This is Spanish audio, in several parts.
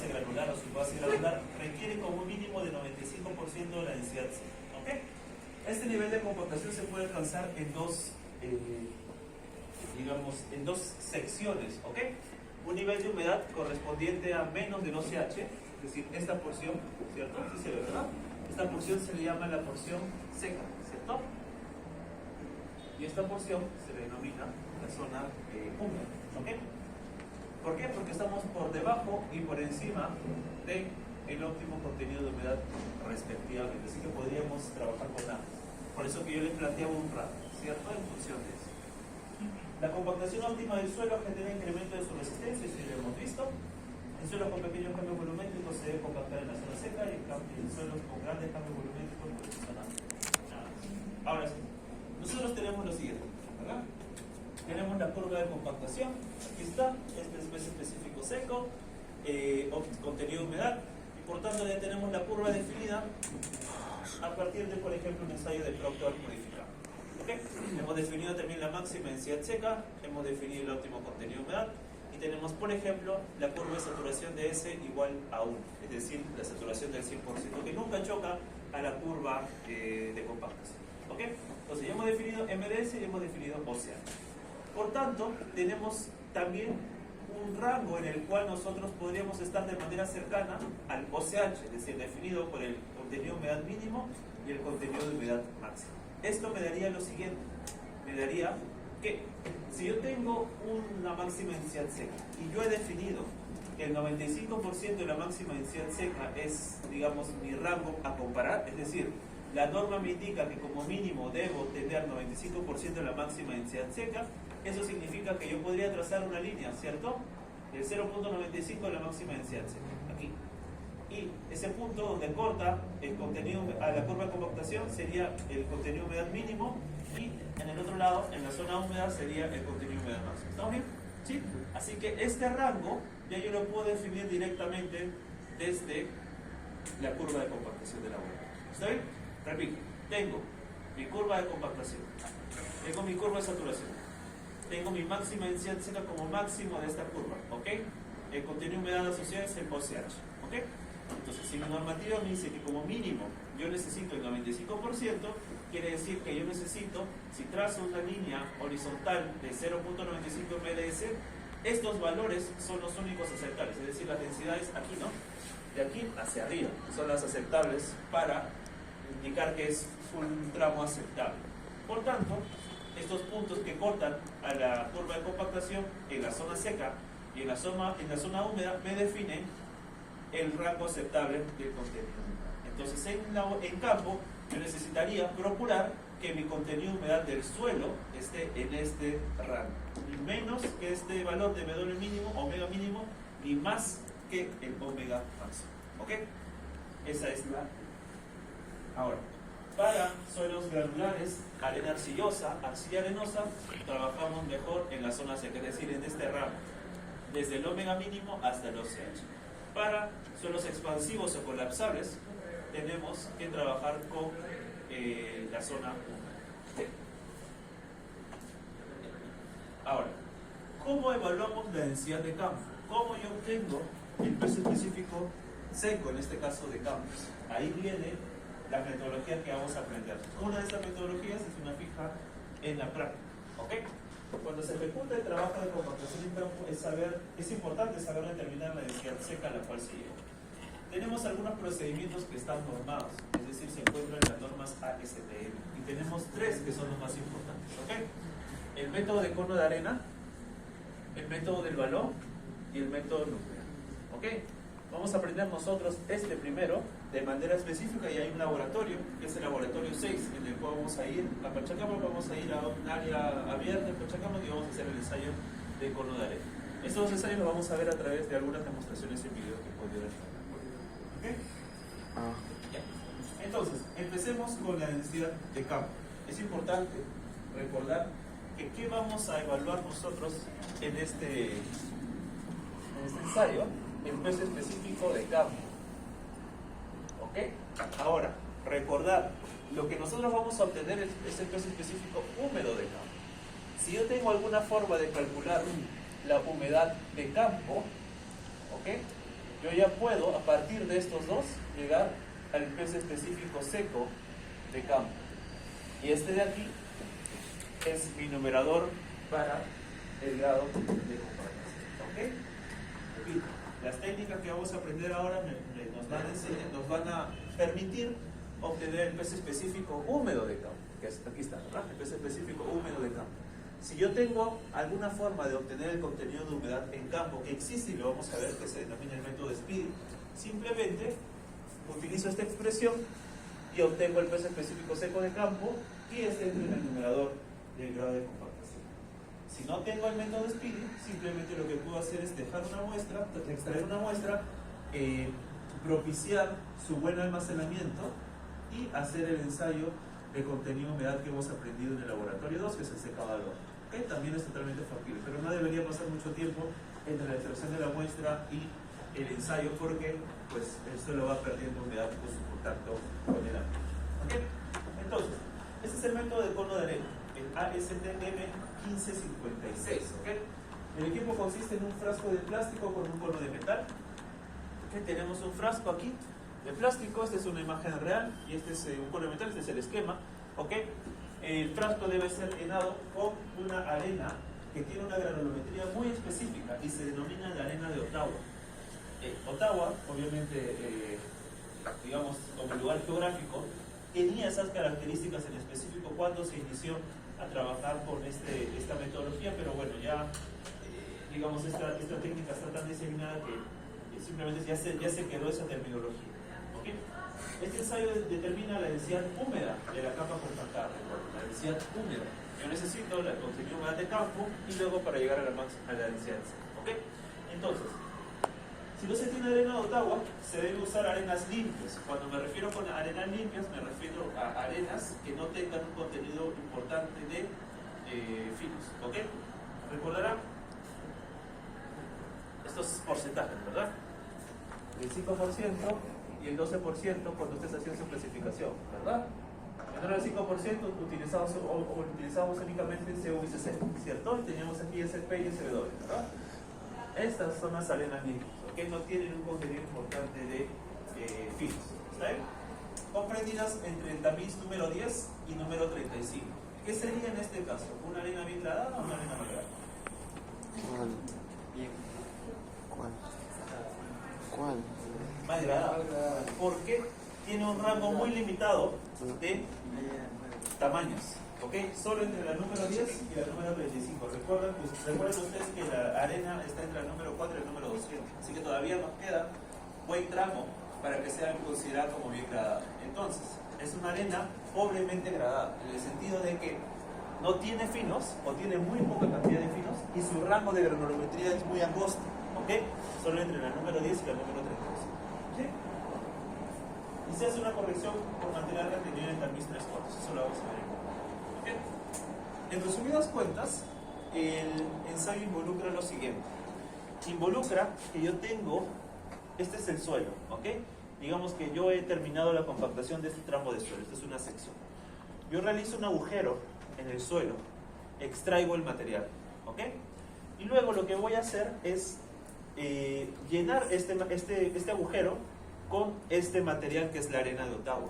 base granular o subbase granular requiere como mínimo de 95% de la densidad seca. ¿Okay? Este nivel de compactación se puede alcanzar en dos, en dos secciones. ¿Okay? Un nivel de humedad correspondiente a menos de 12H, es decir, esta porción, ¿cierto? ¿Sí se ve, verdad? Esta porción se le llama la porción seca, ¿cierto? Y esta porción se le denomina la zona húmeda. ¿Okay? ¿Por qué? Porque estamos por debajo y por encima del óptimo contenido de humedad respectivamente. Así que podríamos trabajar con ambos. Por eso que yo les planteaba un rango, ¿cierto? En función de eso. La compactación óptima del suelo genera incremento de su resistencia, eso ya lo hemos visto. En suelos con pequeños cambios volumétricos se debe compactar en la zona seca y en suelos con grandes cambios volumétricos por la zona nada. Ahora sí, nosotros tenemos lo siguiente, ¿verdad? Tenemos la curva de compactación, aquí está, este es específico seco, contenido de humedad, y por tanto ya tenemos la curva definida a partir de, por ejemplo, un ensayo de Proctor modificado. ¿Okay? Hemos definido también la máxima densidad seca, hemos definido el óptimo contenido de humedad, y tenemos, por ejemplo, la curva de saturación de S igual a 1, es decir, la saturación del 100%, que nunca choca a la curva de compactación. ¿Okay? Entonces ya hemos definido MDS y hemos definido OCH. Por tanto, tenemos también un rango en el cual nosotros podríamos estar de manera cercana al OCH, es decir, definido por el contenido de humedad mínimo y el contenido de humedad máximo. Esto me daría lo siguiente, me daría que si yo tengo una máxima densidad seca y yo he definido que el 95% de la máxima densidad seca es, digamos, mi rango a comparar, es decir, la norma me indica que como mínimo debo tener 95% de la máxima densidad seca, eso significa que yo podría trazar una línea, ¿cierto? Del 0.95 de la máxima densidad seca, aquí. Y ese punto donde corta el contenido a la curva de compactación sería el contenido de humedad mínimo, y en el otro lado, en la zona húmeda, sería el contenido de humedad máximo. ¿Estamos bien? ¿Sí? Así que este rango ya yo lo puedo definir directamente desde la curva de compactación de la huella. ¿Está bien? Repito, tengo mi curva de compactación, tengo mi curva de saturación, tengo mi máxima densidad seca como máximo de esta curva, ¿ok? El contenido de humedad asociado es el OCH, ¿ok? Entonces, si mi normativa me dice que como mínimo yo necesito el 95%, quiere decir que yo necesito, si trazo una línea horizontal de 0.95 MDS, estos valores son los únicos aceptables, es decir, las densidades aquí, ¿no? De aquí hacia arriba, son las aceptables para indicar que es un tramo aceptable. Por tanto, estos puntos que cortan a la curva de compactación en la zona seca y en la zona húmeda me definen el rango aceptable del contenido. Entonces, en campo, yo necesitaría procurar que mi contenido de humedad del suelo esté en este rango, ni menos que este valor de W mínimo, omega mínimo, ni más que el omega máximo. ¿Ok? Esa es la... Ahora, para suelos granulares, arena arcillosa, arcilla arenosa, trabajamos mejor en la zona seca, es decir, en este rango, desde el omega mínimo hasta el OCH. Para suelos expansivos o colapsables, tenemos que trabajar con la zona húmeda. Ahora, ¿cómo evaluamos la densidad de campo? ¿Cómo yo obtengo el peso específico seco, en este caso de campos? Ahí viene la metodología que vamos a aprender. Una de estas metodologías es una fija en la práctica. ¿Ok? Cuando se ejecuta el trabajo de compactación en campo, es importante saber determinar la densidad seca a la cual se llega. Tenemos algunos procedimientos que están normados, es decir, se encuentran en las normas ASTM, y tenemos tres que son los más importantes. ¿Ok? El método de cono de arena, el método del balón y el método nuclear. ¿Ok? Vamos a aprender nosotros este primero de manera específica, y hay un laboratorio, que es el laboratorio 6, en el cual vamos a ir a Pachacamac, vamos a ir a un área abierta en Pachacamac y vamos a hacer el ensayo de cono de arena. Estos dos ensayos los vamos a ver a través de algunas demostraciones en video que podría estar. ¿Ok? Ya. Entonces, empecemos con la densidad de campo. Es importante recordar que qué vamos a evaluar nosotros en este ensayo, el peso específico de campo. ¿Ok? Ahora, recordar, lo que nosotros vamos a obtener es el peso específico húmedo de campo. Si yo tengo alguna forma de calcular la humedad de campo, ¿ok? yo ya puedo, a partir de estos dos, llegar al peso específico seco de campo. Y este de aquí es mi numerador para el grado de compactación. ¿Ok? Repito, las técnicas que vamos a aprender ahora nos van a permitir obtener el peso específico húmedo de campo, que es, aquí está, ¿verdad? El peso específico húmedo de campo. Si yo tengo alguna forma de obtener el contenido de humedad en campo que existe, y lo vamos a ver, que se denomina el método Speedy, simplemente utilizo esta expresión y obtengo el peso específico seco de campo, y este entra en el numerador del grado de compactación. Si no tengo el método Speedy, simplemente lo que puedo hacer es dejar una muestra, extraer una muestra, propiciar su buen almacenamiento y hacer el ensayo de contenido de humedad que hemos aprendido en el laboratorio 2, que es el secado al horno. ¿Okay? También es totalmente factible, pero no debería pasar mucho tiempo entre la extracción de la muestra y el ensayo, porque pues, el suelo va perdiendo humedad por su contacto con el agua. ¿Okay? Entonces, este es el método de cono de arena, el ASTM 1556. ¿Okay? El equipo consiste en un frasco de plástico con un cono de metal. ¿Okay? Tenemos un frasco aquí de plástico, esta es una imagen real, y este es un cono de metal, este es el esquema. ¿Okay? El frasco debe ser llenado con una arena que tiene una granulometría muy específica y se denomina la arena de Ottawa. Ottawa, obviamente, digamos, como lugar geográfico, tenía esas características en específico cuando se inició a trabajar con esta metodología, pero bueno, ya, digamos, esta técnica está tan diseminada que simplemente ya se quedó esa terminología. ¿Okay? Este ensayo determina la densidad húmeda de la capa compactada, la densidad húmeda. Yo necesito el contenido de humedad de campo y luego para llegar a la densidad seca. ¿Okay? Entonces, si no se tiene arena de Ottawa, se debe usar arenas limpias. Cuando me refiero con arenas limpias, me refiero a arenas que no tengan un contenido importante de finos. ¿Okay? Recordarán estos porcentajes, ¿verdad? El 5% y el 12% cuando ustedes hacían su clasificación, ¿verdad? Menor al 5% utilizamos únicamente CuVCC, ¿cierto? Y teníamos aquí SP y SW, ¿verdad? Estas son las arenas limpias, ¿ok? No tienen un contenido importante de finos, ¿está bien? Comprendidas entre el tamiz número 10 y número 35. ¿Qué sería en este caso? ¿Una arena bien gradada o una arena mal gradada? Bien. ¿Cuál? Mal gradada. Porque tiene un rango muy limitado de tamaños. ¿Ok? Solo entre la número 10 y la número 35. Recuerden ustedes que la arena está entre el número 4 y el número 200. Así que todavía nos queda buen tramo para que sea considerada como bien gradada. Entonces, es una arena pobremente gradada, en el sentido de que no tiene finos o tiene muy poca cantidad de finos y su rango de granulometría es muy angosto. ¿Ok? Solo entre la número 10 y la número 35. ¿Sí? Y se hace una corrección por mantener la retención en el tamiz 3/4. Eso lo vamos a ver. En resumidas cuentas, el ensayo involucra lo siguiente. Involucra que yo tengo, este es el suelo, ¿ok? Digamos que yo he terminado la compactación de este tramo de suelo, esta es una sección. Yo realizo un agujero en el suelo, extraigo el material, ¿ok? Y luego lo que voy a hacer es llenar este agujero con este material que es la arena de Ottawa.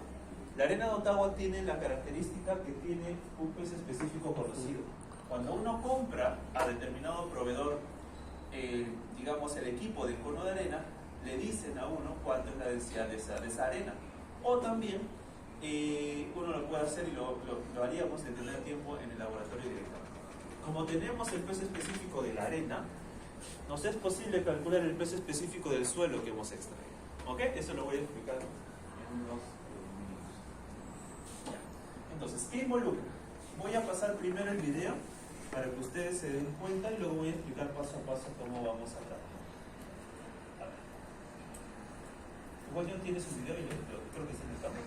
La arena de Ottawa tiene la característica que tiene un peso específico conocido. Cuando uno compra a determinado proveedor, digamos el equipo de cono de arena, le dicen a uno cuánto es la densidad de esa arena. O también uno lo puede hacer y lo haríamos de tener tiempo en el laboratorio directamente. Como tenemos el peso específico de la arena, nos es posible calcular el peso específico del suelo que hemos extraído. ¿Ok? Eso lo voy a explicar en unos minutos. Entonces, ¿qué involucra? Voy a pasar primero el video para que ustedes se den cuenta y luego voy a explicar paso a paso cómo vamos a trabajar. A ver. Igual ya tienes un video y yo creo que es en el campo.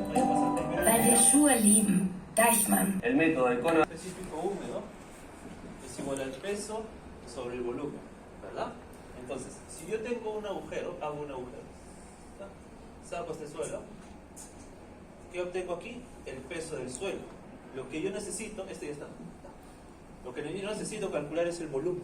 Voy a pasar primero el Weil wir video. Schuhe lieben, Deichmann. El método del cono Específico húmedo es igual al peso sobre el volumen, ¿verdad? Entonces, si yo tengo un agujero, hago un agujero. ¿Está? Saco este suelo. ¿Qué obtengo aquí? El peso del suelo. Lo que yo necesito, este ya está. Lo que yo necesito calcular es el volumen.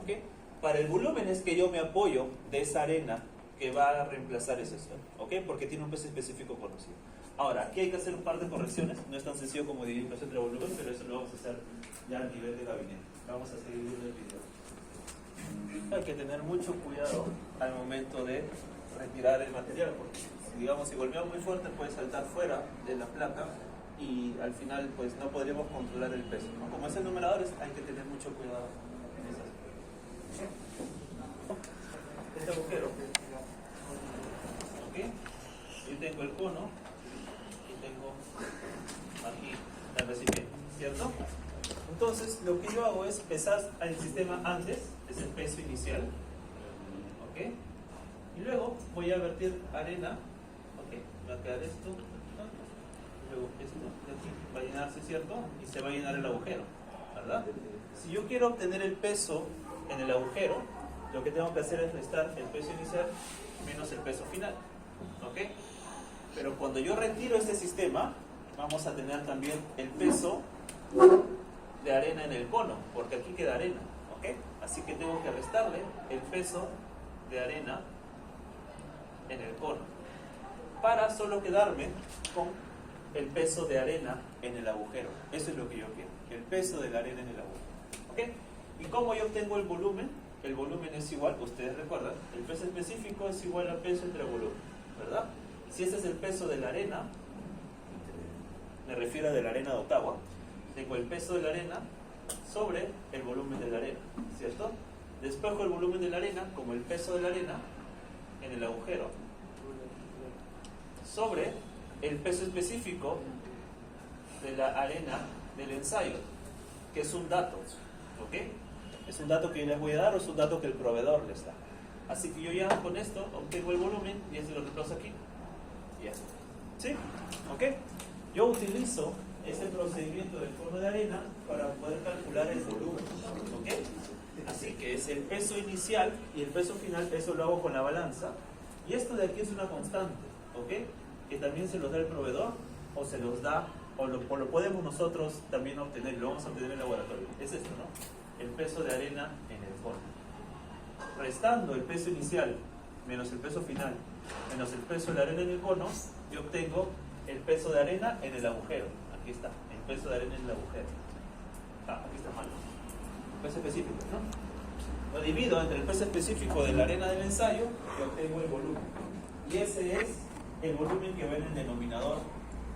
¿Ok? Para el volumen es que yo me apoyo de esa arena que va a reemplazar ese suelo, ¿ok? Porque tiene un peso específico conocido. Ahora, aquí hay que hacer un par de correcciones. No es tan sencillo como dividir peso entre volumen, pero eso lo vamos a hacer ya a nivel de gabinete. Vamos a seguir viendo el video. Hay que tener mucho cuidado al momento de retirar el material, porque digamos, si golpea muy fuerte puede saltar fuera de la placa y al final pues no podríamos controlar el peso, ¿no? Como es el numerador, hay que tener mucho cuidado en esas cosas. Este agujero, ¿ok? Yo tengo el cono y tengo aquí el recipiente, ¿cierto? Entonces lo que yo hago es pesar al sistema antes, es el peso inicial, ¿ok? Y luego voy a vertir arena, ok, va a quedar esto, luego esto de aquí va a llenarse, ¿cierto? Y se va a llenar el agujero, ¿verdad? Si yo quiero obtener el peso en el agujero, lo que tengo que hacer es restar el peso inicial menos el peso final, ¿ok? Pero cuando yo retiro este sistema, vamos a tener también el peso de arena en el cono, porque aquí queda arena, ¿ok? Así que tengo que restarle el peso de arena en el cono para solo quedarme con el peso de arena en el agujero. Eso es lo que yo quiero, el peso de la arena en el agujero, ¿ok? ¿Y cómo yo obtengo el volumen? El volumen es igual, ustedes recuerdan, el peso específico es igual a peso entre volumen, ¿verdad? Si ese es el peso de la arena, me refiero a de la arena de Ottawa, tengo el peso de la arena sobre el volumen de la arena, ¿cierto? Despejo el volumen de la arena como el peso de la arena en el agujero sobre el peso específico de la arena del ensayo, que es un dato, ¿ok? ¿Es un dato que yo les voy a dar o es un dato que el proveedor les da? Así que yo ya con esto obtengo el volumen y esto lo reemplazo aquí. Y ya. ¿Sí? ¿Ok? Yo utilizo este procedimiento del cono de arena para poder calcular el volumen, ¿ok? Así que es el peso inicial y el peso final, eso lo hago con la balanza. Y esto de aquí es una constante, ¿ok? Que también se los da el proveedor o se los da, o lo podemos nosotros también obtener, lo vamos a obtener en el laboratorio. Es esto, ¿no? El peso de arena en el cono. Restando el peso inicial menos el peso final menos el peso de la arena en el cono, yo obtengo el peso de arena en el agujero. Aquí está, el peso de arena en el agujero. Aquí está mal. Peso específico, ¿no? Lo divido entre el peso específico de la arena del ensayo y obtengo el volumen. Y ese es el volumen que va en el denominador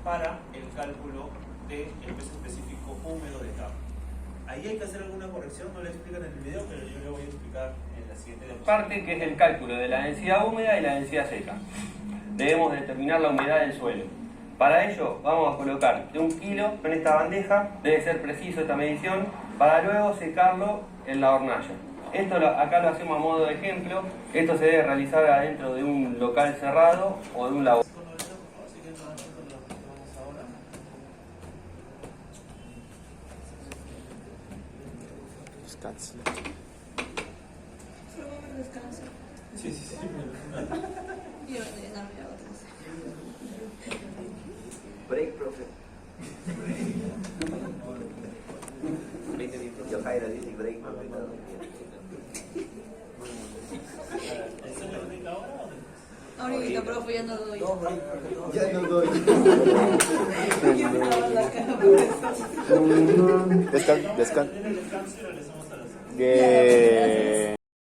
para el cálculo del peso específico húmedo de cabo. Ahí hay que hacer alguna corrección, no le explican en el video, pero yo le voy a explicar en la siguiente demostración. Parte que es el cálculo de la densidad húmeda y la densidad seca. Debemos determinar la humedad del suelo. Para ello vamos a colocar de 1 kilo en esta bandeja, debe ser preciso esta medición, para luego secarlo en la hornalla. Esto acá lo hacemos a modo de ejemplo, esto se debe realizar adentro de un local cerrado o de un laboratorio. Descanso. Solo comer descanso. Sí, sí, sí. Y ordenarme a otros. Break, profe. 20 minutos. Yo Jaira dice break, profe. ¿Eso es la única hora o después? Ahorita, profe, ya no doy. Ya no doy. Yo me lavo la cara por eso. Descanso. Tener el descanso y regresamos a las 6. Bien.